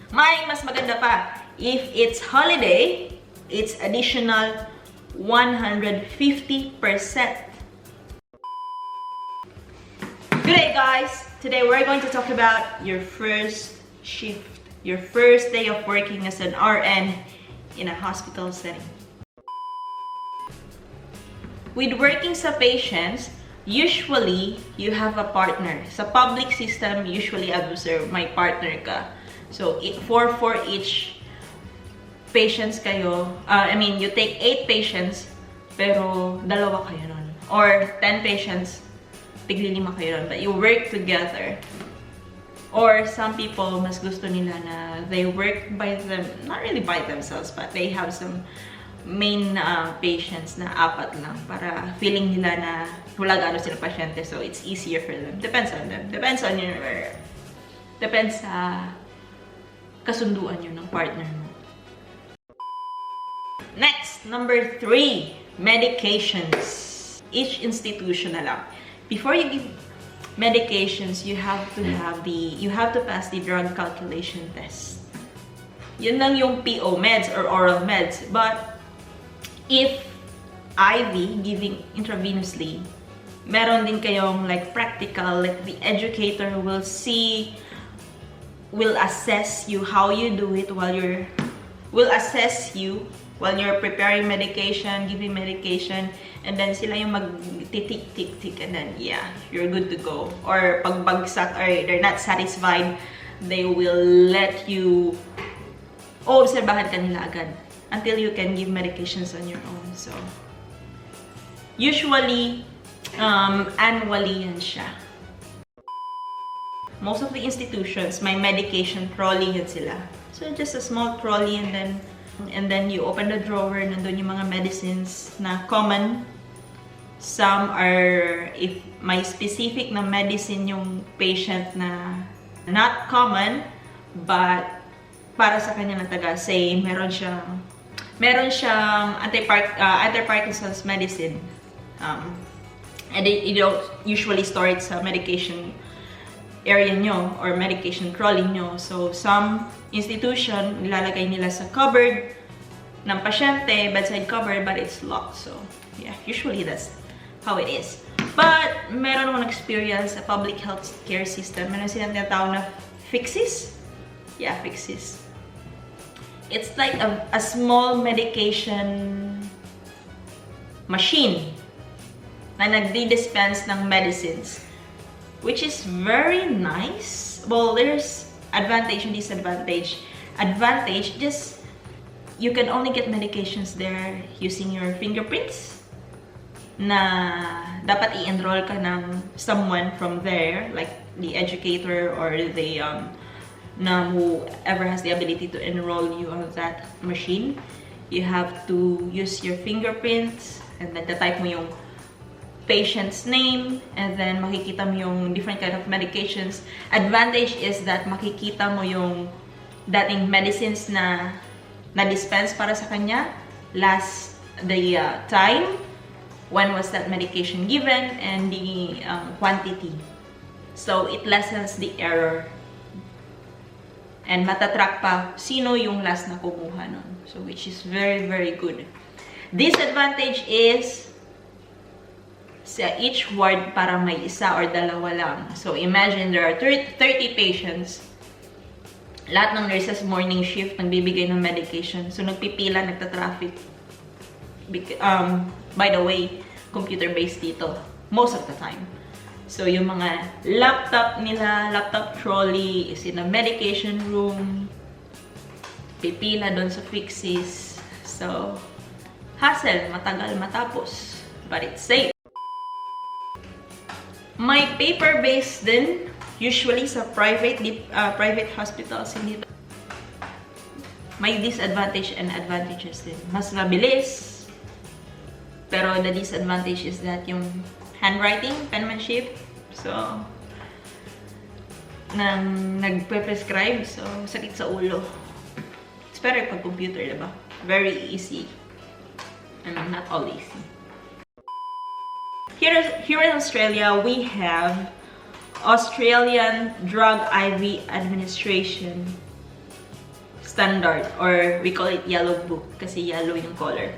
May mas maganda pa. If it's holiday, it's additional 150%. Good day, guys. Today we're going to talk about your first shift, your first day of working as an RN in a hospital setting. With working sa patients, usually you have a partner. Sa public system, usually I observe may partner ka. So, for each patients kayo, you take 8 patients, pero dalawa kayo nun. Or 10 patients, tigli-5 kayo nun. But you work together. Or some people, mas gusto nila na they work by them, not really by themselves, but they have some main patients na 4 lang para feeling nila na wala gaano sila pasyente, so it's easier for them. Depends on them. Depends sa kasunduan nyo ng partner mo. Next, number 3, medications. Each institution na lang. Before you give medications, you have to pass the drug calculation test. Yun lang yung PO meds or oral meds. But if IV, giving intravenously, meron din kayong like practical, like the educator will assess you how you do it will assess you while you're preparing medication, giving medication, and then sila yung mag-tick, and then yeah, you're good to go. Or pag bagsak or they're not satisfied, they will let you obserbahan ka nila agad until you can give medications on your own. So usually annually yan siya. Most of the institutions, may medication trolley yan sila. So just a small trolley, and then you open the drawer, nandun yung mga medicines na common. Some are, if may specific na medicine yung patient na not common, but para sa kanya na taga, say, meron siyang anti-Parkinson's medicine. And you don't usually store it sa medication area nyo or medication trolley nyo. So, some institution, nilalagay nila sa cupboard ng pasyente, bedside cupboard, but it's locked. So, yeah, usually that's how it is. But, meron akong experience sa public health care system. Meron silang tinatawag na fixes. Yeah, fixes. It's like a small medication machine na nagdi-dispense ng medicines, which is very nice. Well, there's advantage and disadvantage. Advantage, just you can only get medications there using your fingerprints, na dapat i-enroll ka ng someone from there, like the educator or the na whoever has the ability to enroll you on that machine. You have to use your fingerprints, and then type mo yung patient's name, and then makikita mo yung different kind of medications. Advantage is that makikita mo yung dating medicines na na-dispense para sa kanya, the time, when was that medication given, and the quantity. So, it lessens the error. And matatrack pa sino yung last na kumuha nun. So, which is very, very good. Disadvantage is sa each ward para may isa or dalawa lang. So, imagine there are 30 patients. Lahat ng nurses morning shift nagbibigay ng medication. So, nagpipila, nagta-traffic. By the way, computer-based dito. Most of the time. So, yung mga laptop nila, laptop trolley is in a medication room. Pipila doon sa fixes. So, hassle, matagal matapos. But it's safe. May paper-based din, usually sa private hospitals. May disadvantage and advantages din. Mas mabilis, pero the disadvantage is that yung handwriting, penmanship, so nagpe-prescribe, so sakit sa ulo. It's better pag computer, diba? Very easy. I mean, not all easy. Here in Australia, we have Australian Drug IV Administration standard, or we call it yellow book kasi yellow yung color.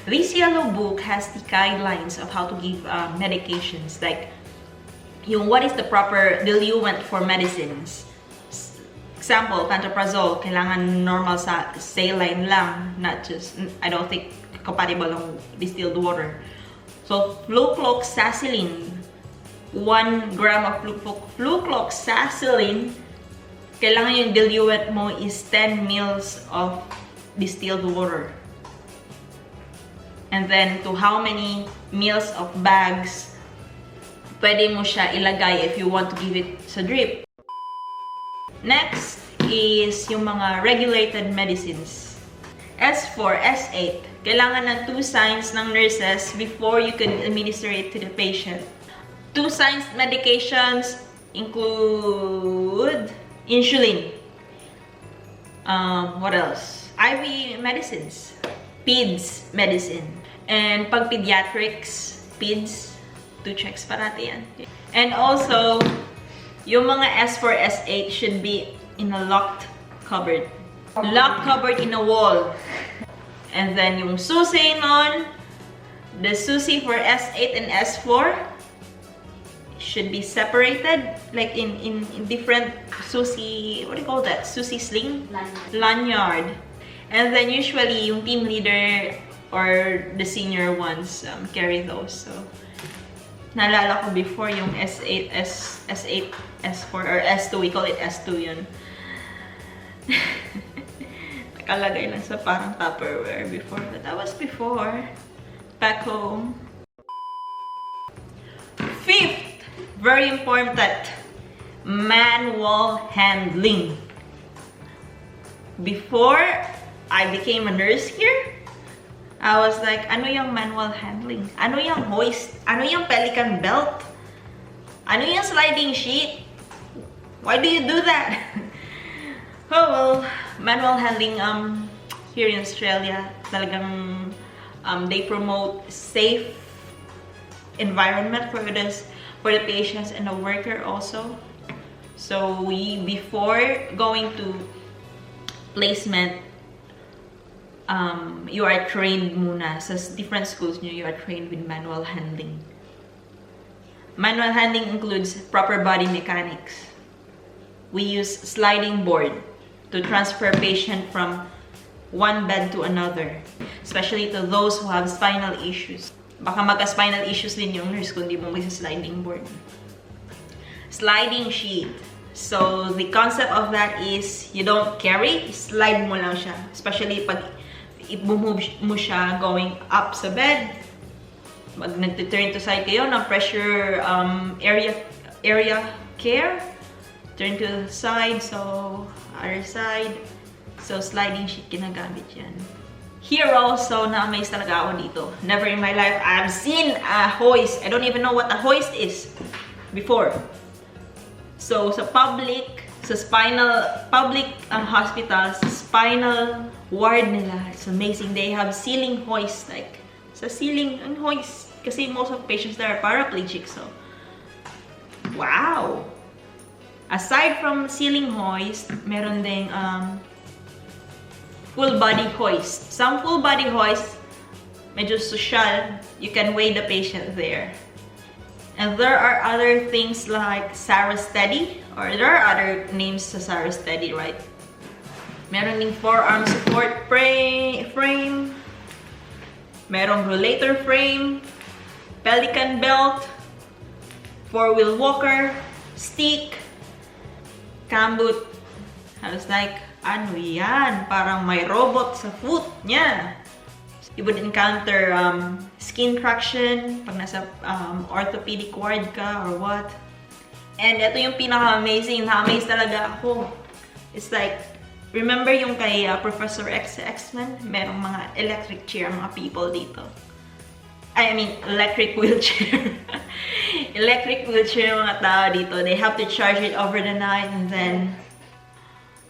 This yellow book has the guidelines of how to give medications, like yung what is the proper diluent for medicines. Example, pantoprazole, kailangan normal sa saline lang, not just, I don't think compatible ng distilled water. So, flucloxacillin, 1 gram of flucloxacillin, kailangan yung diluent mo is 10 ml of distilled water. And then, to how many mils of bags, pwede mo siya ilagay if you want to give it sa drip. Next is yung mga regulated medicines. S4, S8, kailangan ng 2 signs ng nurses before you can administer it to the patient. 2 signs medications include insulin. What else? IV medicines. PEDS medicine. And pag pediatrics, PEDS, 2 checks parati yan. And also, yung mga S4, S8 should be in a locked cupboard. Locked cupboard in a wall. And then yung susi nun, the susi for S8 and S4 should be separated, like in different susi, what do you call that? Susi sling? Lanyard. And then usually yung team leader or the senior ones carry those. So, naalala ko before yung S8, S8, S4, or S2, we call it S2 yun. Nakalagay lang sa parang Tupperware before. But that was before. Back home. 5th, very important, manual handling. Before I became a nurse here, I was like, ano yung manual handling? Ano yung hoist? Ano yung pelican belt? Ano yung sliding sheet? Why do you do that? Oh well, manual handling here in Australia, talagang they promote safe environment for the patients and the worker also. So before going to placement, you are trained muna sa different schools nyo, you are trained with manual handling. Manual handling includes proper body mechanics. We use sliding board to transfer patient from one bed to another, especially to those who have spinal issues. Baka magka-spinal issues din yung nurse kung di mo may sliding board. Sliding sheet. So, the concept of that is you don't carry, slide mo lang siya. Especially pag i-move mo siya going up sa bed, pag nag-turn to side kayo ng pressure area care, turn to the side, so other side. So, sliding sheet ginagamit yan. Here also, na-amaze talaga ako dito. Never in my life I've seen a hoist. I don't even know what a hoist is before. So, sa public hospitals, spinal ward nila, it's amazing. They have ceiling hoist, like, sa ceiling, ang hoist. Kasi most of patients there are paraplegic, so, wow! Aside from ceiling hoist, meron ding full body hoist. Some full body hoist, medyo social, you can weigh the patient there. And there are other things like Sarah-Steady, or there are other names sa Sarah-Steady, right? Meron ding forearm support frame, merong rollator frame, pelican belt, four-wheel walker, stick, cam boot. I was like, ano yan? Parang may robot sa foot niya. You would encounter skin traction pag nasa orthopedic ward ka or what. And ito yung pinaka-amazing. Na-amaze talaga ako. It's like, remember yung kay Professor X sa X-Men? Merong mga electric chair, mga people dito. I mean, electric wheelchair. Electric wheelchair yung mga tao dito. They have to charge it over the night, and then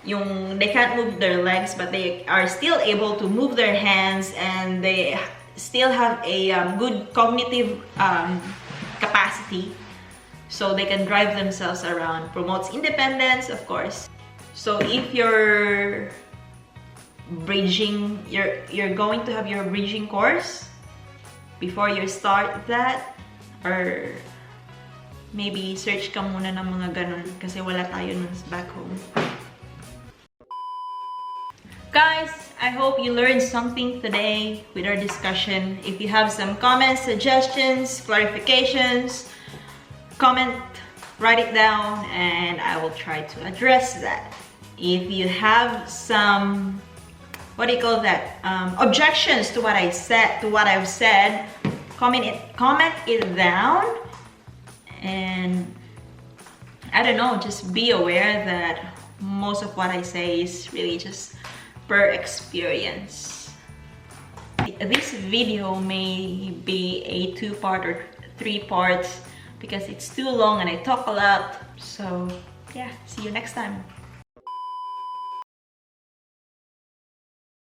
they can't move their legs, but they are still able to move their hands, and they still have a good cognitive capacity, so they can drive themselves around. Promotes independence, of course. So if you're bridging, you're going to have your bridging course before you start that, or maybe search ka muna ng mga ganun kasi wala tayo nun back home. Guys, I hope you learned something today with our discussion. If you have some comments, suggestions, clarifications, comment, write it down, and I will try to address that. If you have some, what do you call that, objections to what I've said, comment it down. And I don't know, just be aware that most of what I say is really just per experience. This video may be a 2-part or 3 parts because it's too long and I talk a lot. So yeah, see you next time.